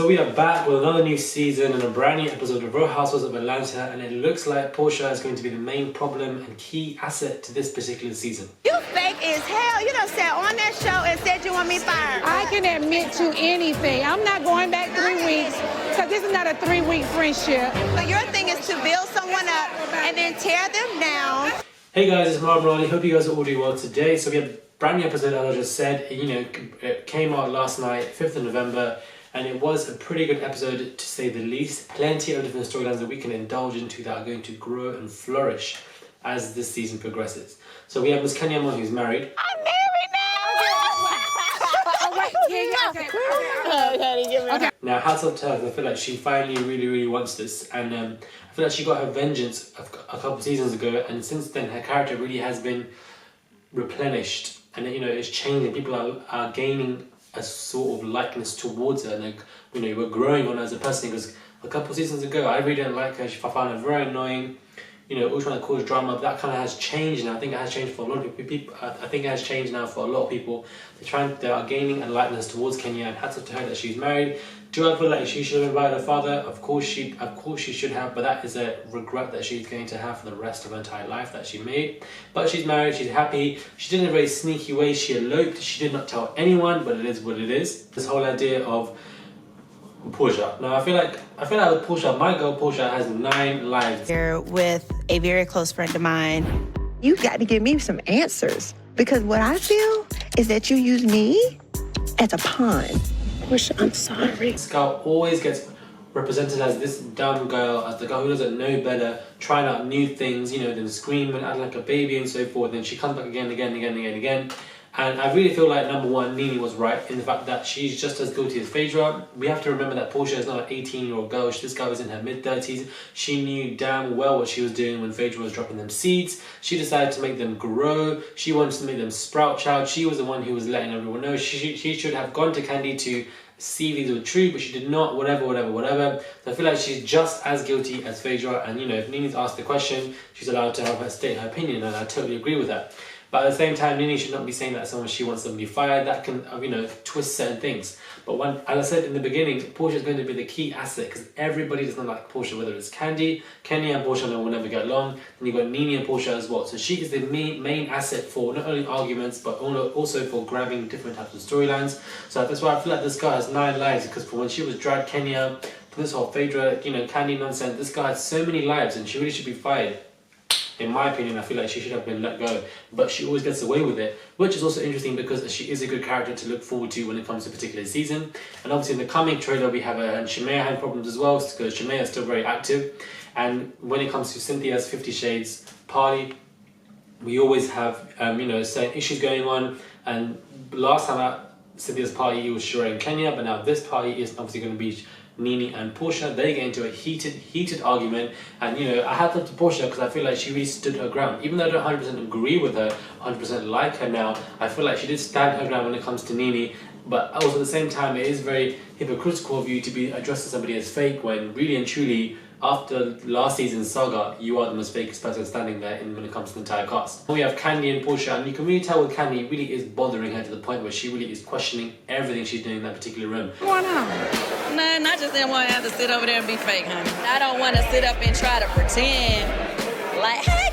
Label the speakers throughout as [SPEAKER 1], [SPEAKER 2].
[SPEAKER 1] So we are back with another new season and a brand new episode of Real Housewives of Atlanta, and it looks like Porsha is going to be the main problem and key asset to this particular season.
[SPEAKER 2] You fake as hell. You done sat on that show and said you want me fired.
[SPEAKER 3] I can admit to anything. I'm not going back 3 weeks because this is not a 3-week friendship.
[SPEAKER 2] So your thing is to build someone up and then tear them down.
[SPEAKER 1] Hey guys, it's Marvin Raleigh. Hope you guys are all doing well today. So we have a brand new episode, as I just said. It came out last night, 5th of November. And it was a pretty good episode, to say the least. Plenty of different storylines that we can indulge into that are going to grow and flourish as this season progresses. So we have Miss Kenya Moore, who's married.
[SPEAKER 2] I'm married now!
[SPEAKER 3] Okay.
[SPEAKER 1] Now, hats off to her, I feel like she finally really wants this. And I feel like she got her vengeance a couple seasons ago. And since then, her character really has been replenished. And it's changing. People are gaining a sort of likeness towards her, and we're growing on her as a person, because a couple of seasons ago I really didn't like her. I found her very annoying, always trying to cause drama, but that kind of has changed, and I think it has changed for a lot of people. I think it has changed now for a lot of people. They are gaining a likeness towards Kenya, and hats off to her that she's married. Do I feel like she should have invited her father? Of course she should have, but that is a regret that she's going to have for the rest of her entire life that she made. But she's married, she's happy. She did it in a very sneaky way. She eloped. She did not tell anyone, but it is what it is. This whole idea of Porsha. Now I feel like with Porsha, my girl Porsha has 9 lives.
[SPEAKER 2] You're with a very close friend of mine.
[SPEAKER 4] You got to give me some answers, because what I feel is that you use me as a pawn.
[SPEAKER 3] Porsha, I'm sorry.
[SPEAKER 1] This girl always gets represented as this dumb girl, as the girl who doesn't know better, trying out new things, then screaming, acting like a baby and so forth. Then she comes back again. And I really feel like, number one, Nene was right in the fact that she's just as guilty as Phaedra. We have to remember that Porsha is not an 18-year-old girl. This girl was in her mid-30s. She knew damn well what she was doing when Phaedra was dropping them seeds. She decided to make them grow. She wanted to make them sprout child. She was the one who was letting everyone know. She should have gone to Candy to see if these were true, but she did not, whatever. So I feel like she's just as guilty as Phaedra, and if Nene's asked the question, she's allowed to have her state her opinion, and I totally agree with that. But at the same time, Nene should not be saying that she wants somebody fired. That can, twist certain things. But as I said in the beginning, Porsha is going to be the key asset, because everybody does not like Porsha, whether it's Kenya and Porsha will never get along. Then you've got Nene and Porsha as well. So she is the main asset for not only arguments, but also for grabbing different types of storylines. So that's why I feel like this guy has 9 lives, because from when she was dragged Kenya, to this whole Phaedra, Candy nonsense, this guy has so many lives, and she really should be fired. In my opinion, I feel like she should have been let go, but she always gets away with it, which is also interesting because she is a good character to look forward to when it comes to a particular season. And obviously in the coming trailer we have and Shemaya having problems as well, because Shemaya is still very active. And when it comes to Cynthia's 50 Shades party, we always have certain issues going on. And last time at Cynthia's party it was Sheree and Kenya, but now this party is obviously going to be Nene and Porsha. They get into a heated argument, and I had to Porsha because I feel like she really stood her ground. Even though I don't 100% agree with her, 100% like her now, I feel like she did stand her ground when it comes to Nene. But also at the same time, it is very hypocritical of you to be addressing somebody as fake when really and truly, after last season's saga, you are the most fakest person standing there when it comes to the entire cast. We have Candy and Porsha, and you can really tell with Candy, it really is bothering her to the point where she really is questioning everything she's doing in that particular room.
[SPEAKER 3] What's going on?
[SPEAKER 5] Nothing, I just didn't want to have to sit over there and be fake, honey. I don't want to sit up and try to pretend like, hey.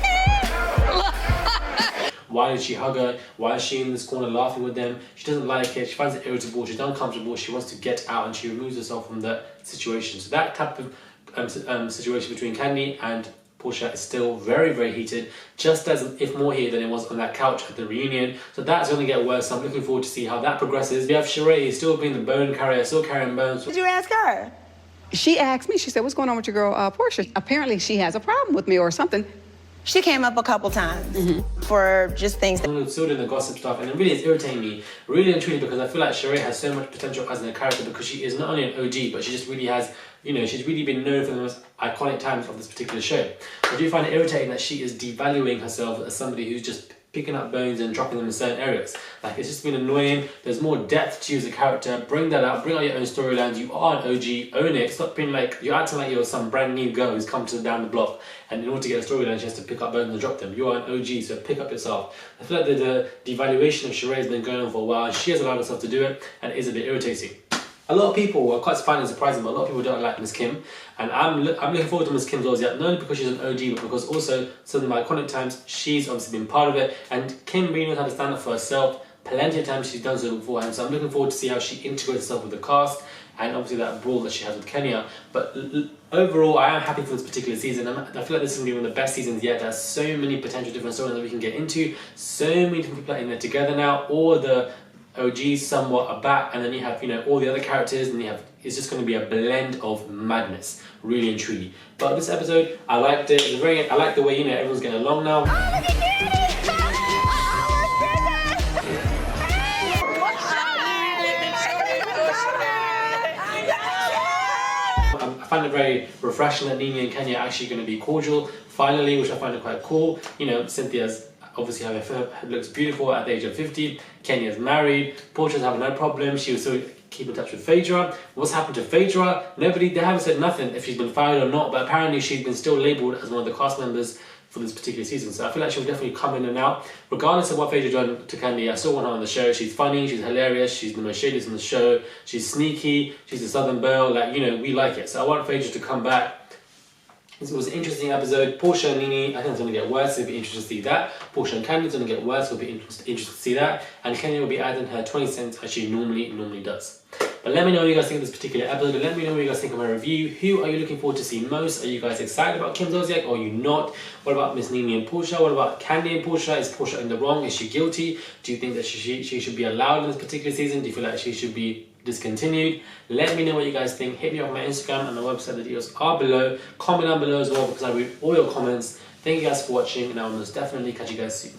[SPEAKER 1] Why did she hug her? Why is she in this corner laughing with them? She doesn't like it. She finds it irritable. She's uncomfortable. She wants to get out, and she removes herself from the situation. So that type of situation between Candy and Porsha is still very heated, just as if more heated than it was on that couch at the reunion. So that's going to get worse. So I'm looking forward to see how that progresses. We have Sheree still being the bone carrier, still carrying bones.
[SPEAKER 2] Did you ask her?
[SPEAKER 6] She asked me, she said, what's going on with your girl, Porsha? Apparently she has a problem with me or something.
[SPEAKER 2] She came up a couple times for just things.
[SPEAKER 1] I'm still doing the gossip stuff, and it really is irritating me, really and truly, because I feel like Sheree has so much potential as a character, because she is not only an OG, but she just really has, she's really been known for the most iconic times of this particular show. I do find it irritating that she is devaluing herself as somebody who's just picking up bones and dropping them in certain areas. Like, it's just been annoying. There's more depth to you as a character. Bring that out. Bring out your own storylines. You are an OG. Own it. Stop being like, you're acting like you're some brand new girl who's come down the block, and in order to get a storyline, she has to pick up bones and drop them. You are an OG, so pick up yourself. I feel like the devaluation of Sheree has been going on for a while, and she has allowed herself to do it, and it is a bit irritating. A lot of people are quite finding it surprising, but a lot of people don't like Miss Kim. And I'm looking forward to Miss Kim Zolciak, not only because she's an OG, but because also some of my iconic times, she's obviously been part of it. And Kim really knows how to stand up for herself. Plenty of times she's done so beforehand. So I'm looking forward to see how she integrates herself with the cast. And obviously that brawl that she has with Kenya. But overall, I am happy for this particular season. I feel like this is going to be one of the best seasons yet. There's so many potential different stories that we can get into. So many different people are in there together now. All the OGs somewhat are back, and then you have, you know, all the other characters, and you have, it's just going to be a blend of madness, really and truly. But this episode, I liked it. I like the way, you know, everyone's getting along now. I find it very refreshing that Nene and Kenya are actually going to be cordial finally, which I find it quite cool. You know, Cynthia's obviously looks beautiful at the age of 50. Kenya's married. Portia's having no problem. She was still keep in touch with Phaedra. What's happened to Phaedra? They haven't said nothing if she's been fired or not, but apparently she's been still labelled as one of the cast members for this particular season. So I feel like she'll definitely come in and out. Regardless of what Phaedra done to Candy, I still want her on the show. She's funny, she's hilarious, she's the most shadiest in the show, she's sneaky, she's a Southern Belle, like, you know, we like it. So I want Phaedra to come back. It was an interesting episode. Porsha and Nene, I think it's going to get worse. It'll be interesting to see that. Porsha and Candy's going to get worse. It'll be interesting to see that. And Kenya will be adding her 20 cents as she normally does. But let me know what you guys think of this particular episode. And let me know what you guys think of my review. Who are you looking forward to see most? Are you guys excited about Kim Zolciak or are you not? What about Miss Nene and Porsha? What about Candy and Porsha? Is Porsha in the wrong? Is she guilty? Do you think that she should be allowed in this particular season? Do you feel like she should be discontinued? Let me know what you guys think. Hit me up on my Instagram and my website. The details are below. Comment down below as well because I read all your comments. Thank you guys for watching and I will most definitely catch you guys soon.